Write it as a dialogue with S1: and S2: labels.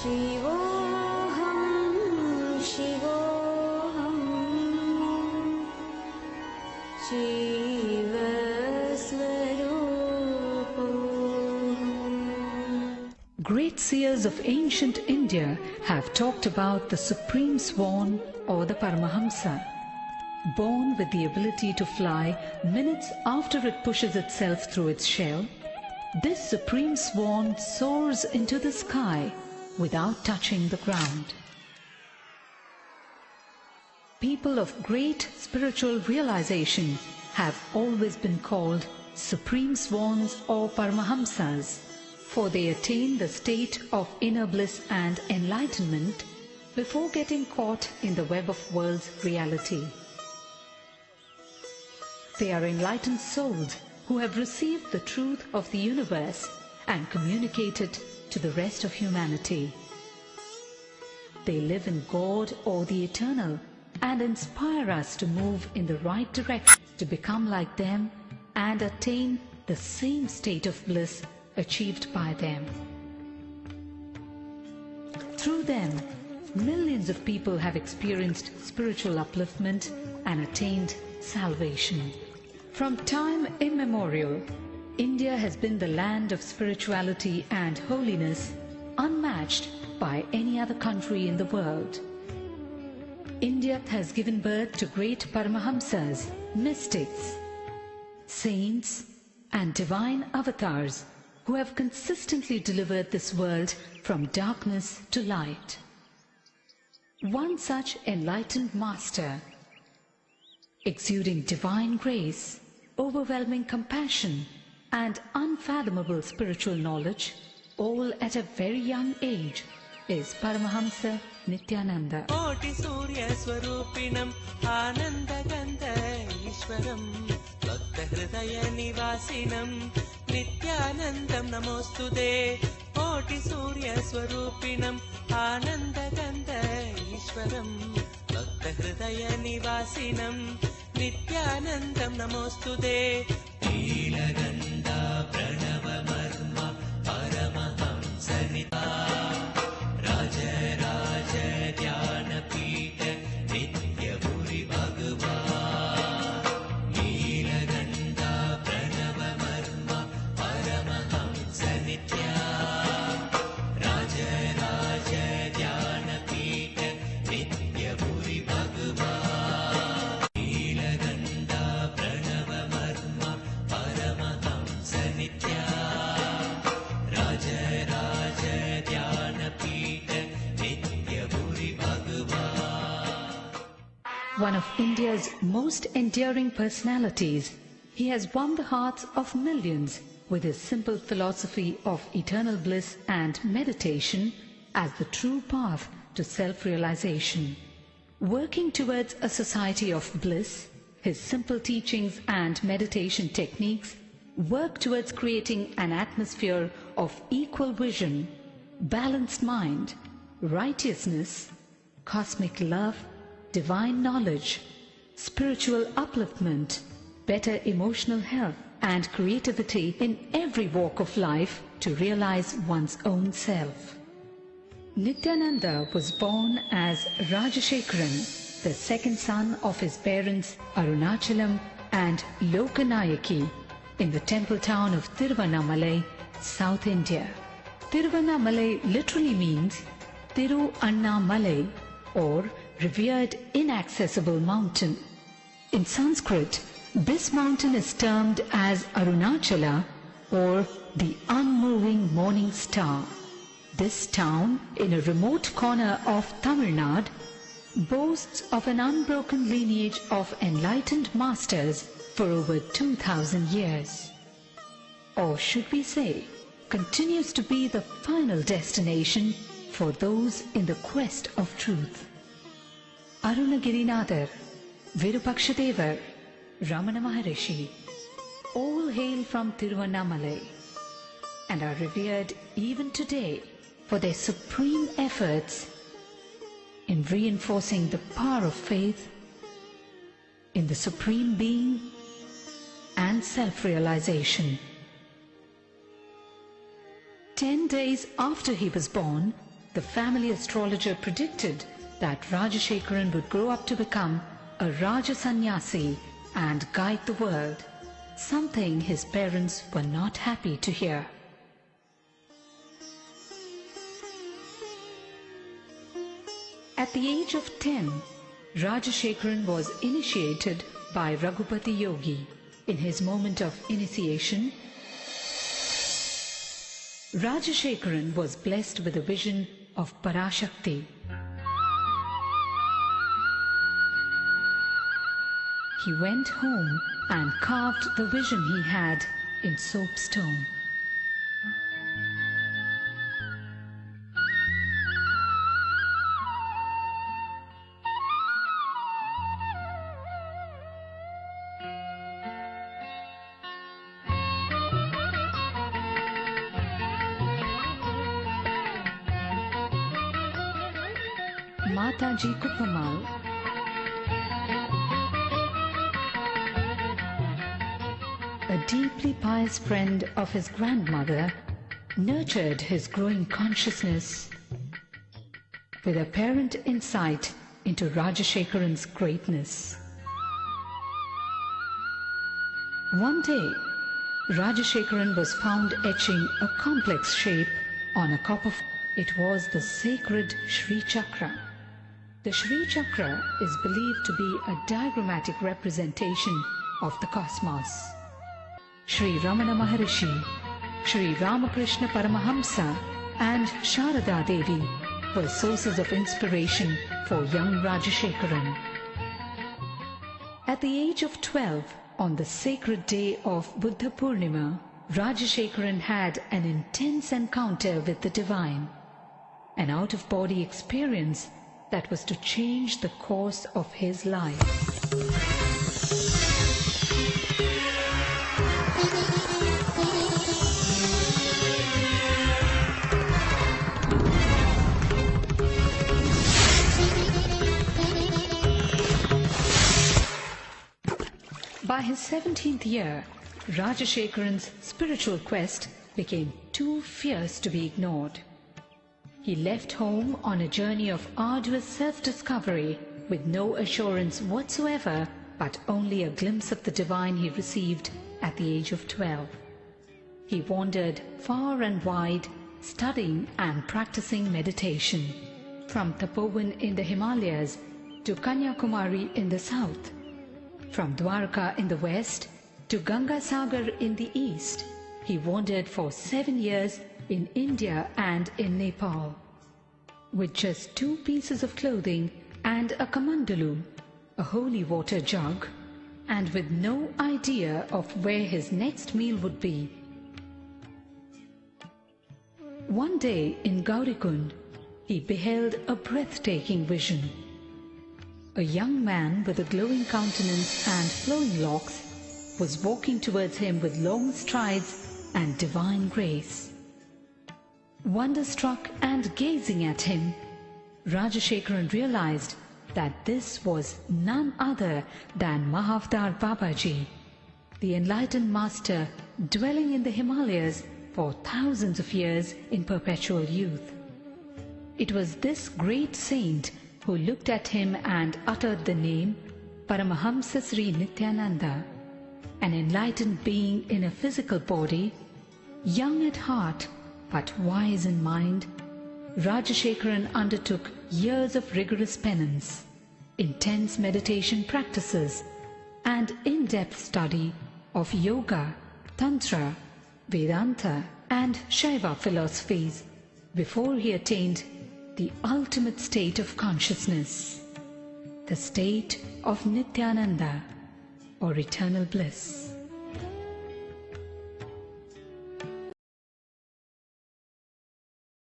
S1: Shivoham, Shivoham, Shivaswarupoham.
S2: Great seers of ancient India have talked about the supreme swan or the Paramahamsa. Born with the ability to fly minutes after it pushes itself through its shell, this supreme swan soars into the sky without touching the ground. People of great spiritual realization have always been called supreme swans or Paramahamsas, for they attain the state of inner bliss and enlightenment before getting caught in the web of world's reality. They are enlightened souls who have received the truth of the universe and communicate it to the rest of humanity. They live in God or the Eternal and inspire us to move in the right direction to become like them and attain the same state of bliss achieved by them. Through them, millions of people have experienced spiritual upliftment and attained salvation. From time immemorial, India has been the land of spirituality and holiness unmatched by any other country in the world. India has given birth to great Paramahamsas, mystics, saints and divine avatars who have consistently delivered this world from darkness to light. One such enlightened master, exuding divine grace, overwhelming compassion and unfathomable spiritual knowledge, all at a very young age, is Paramahamsa Nithyananda.
S3: Koti Surya Swarupinam Ananda Gandha Ishwaram Bhakta Hridaya Nivasinam Nithyanandam Namostude. Koti Surya Swarupinam Ananda Gandha Ishwaram Bhakta Hridaya Nivasinam Nithyanandam Namostude. Nilagandha Pranava Marma Paramahamsa Nithyananda Raja Raja Dhyana Pita Nitya Puri Bhagavan. Nilagandha Pranava Marma Paramahamsa Nithyananda Raja Raja Dhyana Pita Nitya Puri Bhagavan. Nilagandha Pranava Marma Paramahamsa Nithyananda Raja Raja Dhyana Pita Nitya Puri Bhagavan.
S2: One of India's most enduring personalities, he has won the hearts of millions with his simple philosophy of eternal bliss and meditation as the true path to self-realization. Working towards a society of bliss, his simple teachings and meditation techniques work towards creating an atmosphere of equal vision, balanced mind, righteousness, cosmic love, divine knowledge, spiritual upliftment, better emotional health and creativity in every walk of life to realize one's own self. Nithyananda was born as Rajashekharan, the second son of his parents Arunachalam and Lokanayaki, in the temple town of Tiruvannamalai, South India. Tiruvannamalai literally means Tiru Annamalai, or revered inaccessible mountain. In Sanskrit, this mountain is termed as Arunachala, or the unmoving morning star. This town, in a remote corner of Tamil Nadu, boasts of an unbroken lineage of enlightened masters for over 2000 years. Or should we say, continues to be the final destination for those in the quest of truth. Arunagirinathar, Virupakshadevar, Ramana Maharishi, all hail from Tiruvannamalai and are revered even today for their supreme efforts in reinforcing the power of faith in the Supreme Being and self-realization. 10 days after he was born, the family astrologer predicted that Rajashekaran would grow up to become a Raja Sannyasi and guide the world, something his parents were not happy to hear. At the age of 10, Rajashekaran was initiated by Raghupati Yogi. In his moment of initiation, Rajashekaran was blessed with a vision of Parashakti. He went home and carved the vision he had in soapstone. Mataji Kuppamal, a deeply pious friend of his grandmother, nurtured his growing consciousness with apparent insight into Rajashekaran's greatness. One day, Rajashekaran was found etching a complex shape on a copper. It was the sacred Shri Chakra. The Shri Chakra is believed to be a diagrammatic representation of the cosmos. Sri Ramana Maharishi, Sri Ramakrishna Paramahamsa and Sharada Devi were sources of inspiration for young Rajashekaran. At the age of 12, on the sacred day of Buddha Purnima, Rajashekaran had an intense encounter with the divine, an out-of-body experience that was to change the course of his life. By his 17th year, Rajashekaran's spiritual quest became too fierce to be ignored. He left home on a journey of arduous self-discovery with no assurance whatsoever, but only a glimpse of the divine he received at the age of 12. He wandered far and wide, studying and practicing meditation, from Tapovan in the Himalayas to Kanyakumari in the south, from Dwarka in the west to Gangasagar in the east. He wandered for 7 years in India and in Nepal. With just 2 pieces of clothing and a kamandalu, a holy water jug, and with no idea of where his next meal would be. One day in Gaurikund, he beheld a breathtaking vision. A young man with a glowing countenance and flowing locks was walking towards him with long strides and divine grace. Wonderstruck and gazing at him, Rajashekaran realized that this was none other than Mahavdar Babaji, the enlightened master dwelling in the Himalayas for thousands of years in perpetual youth. It was this great saint who looked at him and uttered the name Paramahamsa Sri Nithyananda, an enlightened being in a physical body, young at heart but wise in mind. Rajashekaran undertook years of rigorous penance, intense meditation practices, and in-depth study of yoga, tantra, Vedanta, and Shaiva philosophies before he attained the ultimate state of consciousness, the state of Nithyananda or eternal bliss.